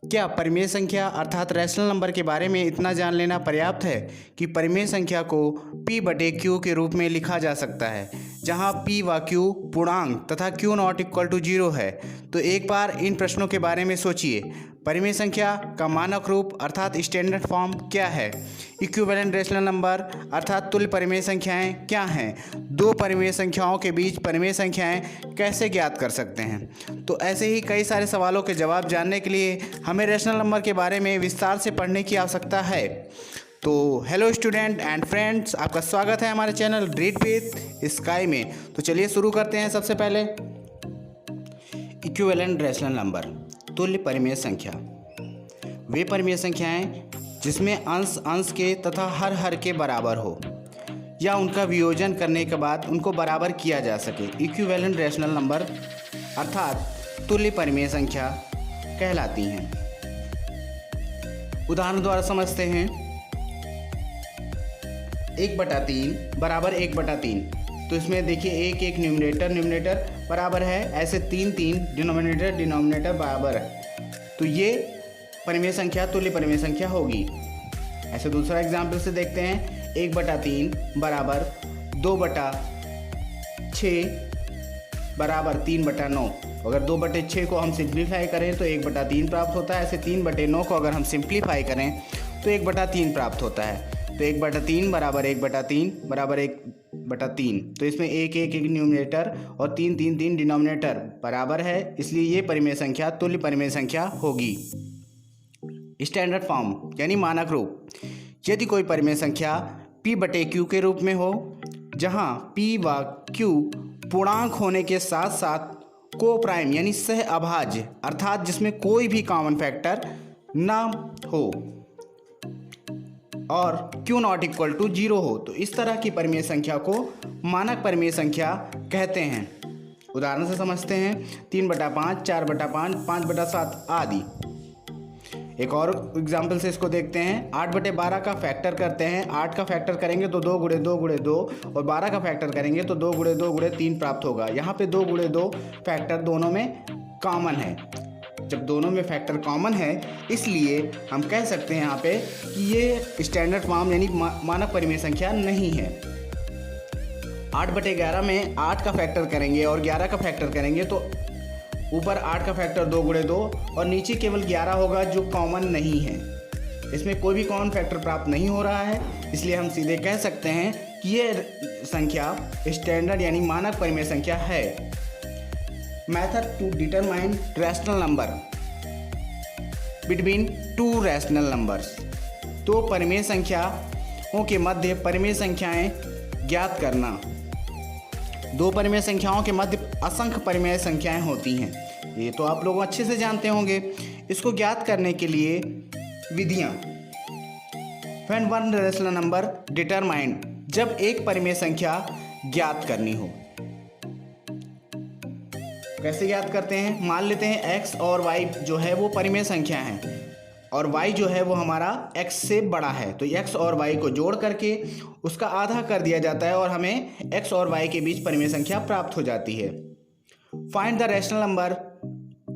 क्या परिमेय संख्या अर्थात रैशनल नंबर के बारे में इतना जान लेना पर्याप्त है कि परिमेय संख्या को p/q के रूप में लिखा जा सकता है, जहां p व q पूर्णांक तथा q नॉट इक्वल टू 0 है। तो एक बार इन प्रश्नों के बारे में सोचिए। परिमेय संख्या का मानक रूप अर्थात स्टैंडर्ड फॉर्म क्या है? इक्विवेलेंट रैशनल नंबर अर्थात तुल्य परिमेय संख्याएं क्या हैं? दो परिमेय संख्याओं के बीच परिमेय संख्याएं कैसे ज्ञात कर सकते हैं? तो ऐसे ही कई सारे सवालों के जवाब जानने के लिए हमें रैशनल नंबर के बारे में विस्तार से पढ़ने की आवश्यकता है। तो हेलो स्टूडेंट एंड फ्रेंड्स, आपका स्वागत है हमारे चैनल रीड विद स्काई में। तो चलिए शुरू करते हैं। सबसे पहले इक्विवेलेंट रैशनल नंबर, तुल्य परिमेय संख्या। वे परिमेय संख्याएं जिसमें अंश अंश के तथा हर हर के बराबर हो या उनका वियोजन करने के बाद उनको बराबर किया जा सके, इक्विवेलेंट रैशनल नंबर अर्थात तुल्य परिमेय संख्या कहलाती हैं। उदाहरण द्वारा समझते हैं। 1/3 बराबर 1/3। तो इसमें देखिए 1 1 न्यूमरेटर बराबर है, ऐसे 3 3 डिनोमिनेटर बराबर है। तो ये परिमेय संख्या तुल्य परिमेय संख्या होगी। ऐसे दूसरा एग्जाम्पल से देखते हैं। 1/3 बराबर 2/6 बराबर 3/9। अगर 2/6 को हम सिंप्लीफाई करें तो 1/3 प्राप्त होता है। ऐसे 3/9 को अगर हम सिंप्लीफाई करें तो 1/3 प्राप्त होता है। तो 1/3 बराबर 1/3 बराबर 1/3। तो इसमें 1 1 1 न्यूमरेटर और 3 3 3 डिनोमिनेटर बराबर है, इसलिए ये परिमेय संख्या तुल्य परिमेय संख्या होगी। स्टैंडर्ड फॉर्म यानी मानक रूप। यदि कोई परिमेय संख्या p/q के रूप में हो, जहां p व q पूर्णांक होने के साथ साथ को प्राइम यानी सह अभाज्य अर्थात जिसमें कोई भी कॉमन फैक्टर ना हो और q नॉट इक्वल टू 0 हो, तो इस तरह की परिमेय संख्या को मानक परिमेय संख्या कहते हैं। उदाहरण से समझते हैं। 3/5, 4/5, 5/7 आदि। एक और एग्जाम्पल से इसको देखते हैं। 8/12 का फैक्टर करते हैं। 8 का फैक्टर करेंगे तो 2 × 2 × 2 और 12 का फैक्टर करेंगे तो 2 × 2 × 3 प्राप्त होगा। यहाँ पे 2 × 2 फैक्टर दोनों में कॉमन है। जब दोनों में फैक्टर कॉमन है, इसलिए हम कह सकते हैं यहाँ पे कि ये स्टैंडर्ड फॉर्म यानी मानक परिमेय संख्या नहीं है। 8/11 में 8 का फैक्टर करेंगे और 11 का फैक्टर करेंगे तो ऊपर 8 का फैक्टर 2 × 2 और नीचे केवल 11 होगा जो कॉमन नहीं है। इसमें कोई भी कॉमन फैक्टर प्राप्त नहीं हो रहा है, इसलिए हम सीधे कह सकते हैं कि ये संख्या स्टैंडर्ड यानी मानक परिमेय संख्या है। Method to determine rational number between two rational numbers. तो परिमेय संख्याओं के मध्य परिमेय संख्याएं ज्ञात करना। दो परिमेय संख्याओं के मध्य असंख्य परिमेय संख्याएं होती हैं, ये तो आप लोग अच्छे से जानते होंगे। इसको ज्ञात करने के लिए विधियां। When one rational number determined, जब एक परिमेय संख्या ज्ञात करनी हो। कैसे ज्ञात करते हैं? मान लेते हैं x और y जो है वो परिमेय संख्या हैं और y जो है वो हमारा x से बड़ा है, तो x और y को जोड़ करके उसका आधा कर दिया जाता है और हमें x और y के बीच परिमेय संख्या प्राप्त हो जाती है। Find the rational number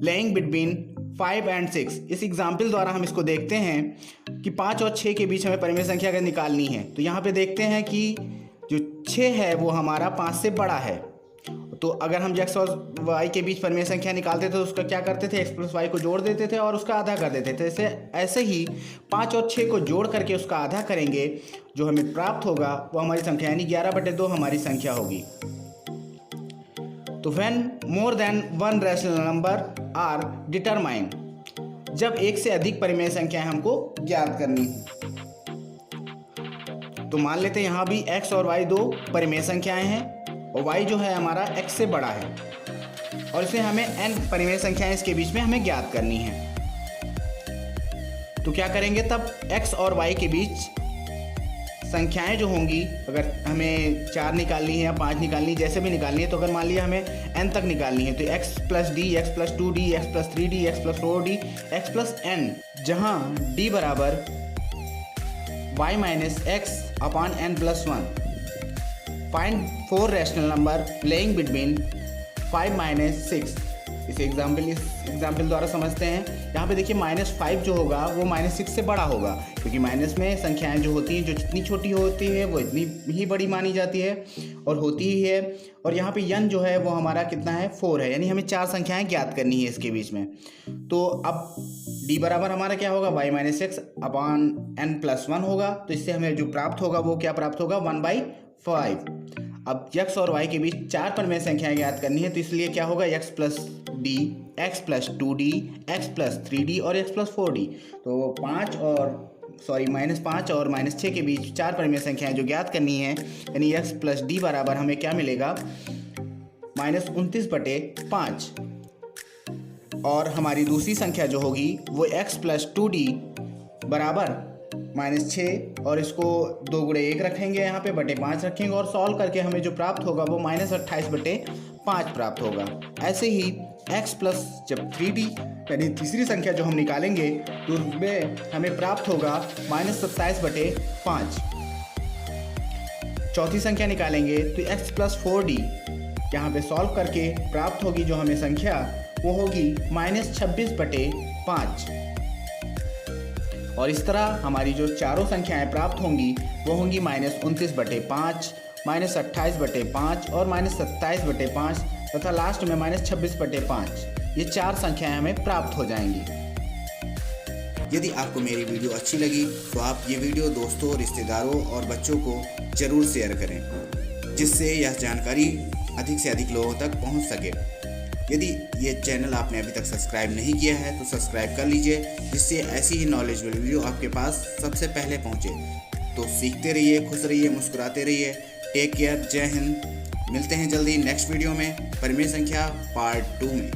laying between 5 and 6। इस एग्जाम्पल द्वारा हम इसको देखते हैं कि 5 और 6 के बीच हमें परिमेय संख्या अगर निकालनी है, तो यहाँ पे देखते हैं कि जो 6 है वो हमारा 5 से बड़ा है। तो अगर हम x और y के बीच परिमेय संख्या निकालते थे तो उसका क्या करते थे? x + y को जोड़ देते थे और उसका आधा कर देते थे। ऐसे ही 5 और 6 को जोड़ करके उसका आधा करेंगे, जो हमें प्राप्त होगा वो हमारी संख्या यानी 11/2 हमारी संख्या होगी। तो when more than one rational number are determine, जब एक से अधिक परिमेय संख्याएं हमको ज्ञात करनी हो। तो मान लेते हैं यहाँ भी x और y दो परिमेय संख्याएं हैं और y जो है हमारा x से बड़ा है और इसे हमें n परिमेय संख्याएं इसके बीच में हमें ज्ञात करनी है। तो क्या करेंगे तब? x और y के बीच संख्याएं जो होंगी, अगर हमें 4 निकालनी है या 5 निकालनी है, जैसे भी निकालनी है, तो अगर मान लिया हमें n तक निकालनी है तो x + d, x + 2d, x + 3d, x + 4d, x + n, जहां d बराबर y - x upon n + 1। Find 4 rational number laying between 5 - 6। इस एग्जाम्पल द्वारा समझते हैं। यहाँ पे देखिए -5 जो होगा वो -6 से बड़ा होगा, क्योंकि माइनस में संख्याएं जो होती हैं जो जितनी छोटी होती है वो इतनी ही बड़ी मानी जाती है और होती ही है। और यहाँ पे n जो है वो हमारा कितना है 4 है, यानी हमें 4 संख्याएं ज्ञात करनी है इसके बीच में। तो अब d बराबर हमारा क्या होगा y - x अपॉन n+1 होगा। तो इससे हमें जो प्राप्त होगा वो क्या प्राप्त होगा 1/5। अब x और y के बीच 4 परिमेय संख्याएं ज्ञात करनी है, तो इसलिए क्या होगा x + d, x + 2d, x + 3d और x + 4d। तो -5 और -6 के बीच 4 परिमेय संख्याएं जो ज्ञात करनी है, यानी x + d बराबर हमें क्या मिलेगा -29/5। और हमारी दूसरी संख्या जो होगी वो x + 2d बराबर -6 और इसको 2 × 1 रखेंगे यहाँ पे /5 रखेंगे और सॉल्व करके हमें जो प्राप्त होगा वो -28/5 प्राप्त होगा। ऐसे ही x + जब 3d यानी तीसरी संख्या जो हम निकालेंगे तो उसमें हमें प्राप्त होगा -27/5। चौथी संख्या निकालेंगे तो x + 4d यहाँ पे सॉल्व करके प्राप्त होगी जो हमें संख्या वो होगी -26/5। और इस तरह हमारी जो चारों संख्याएं प्राप्त होंगी वो होंगी -29/5, -28/5 और -27/5 तथा लास्ट में -26/5। ये 4 संख्याएं हमें प्राप्त हो जाएंगी। यदि आपको मेरी वीडियो अच्छी लगी तो आप ये वीडियो दोस्तों, रिश्तेदारों और बच्चों को ज़रूर शेयर करें, जिससे यह जानकारी अधिक से अधिक लोगों तक पहुंच सके। यदि ये चैनल आपने अभी तक सब्सक्राइब नहीं किया है तो सब्सक्राइब कर लीजिए, जिससे ऐसी ही नॉलेजेबल वीडियो आपके पास सबसे पहले पहुंचे। तो सीखते रहिए, खुश रहिए, मुस्कुराते रहिए। टेक केयर, जय हिंद। मिलते हैं जल्दी नेक्स्ट वीडियो में परिमेय संख्या पार्ट 2 में।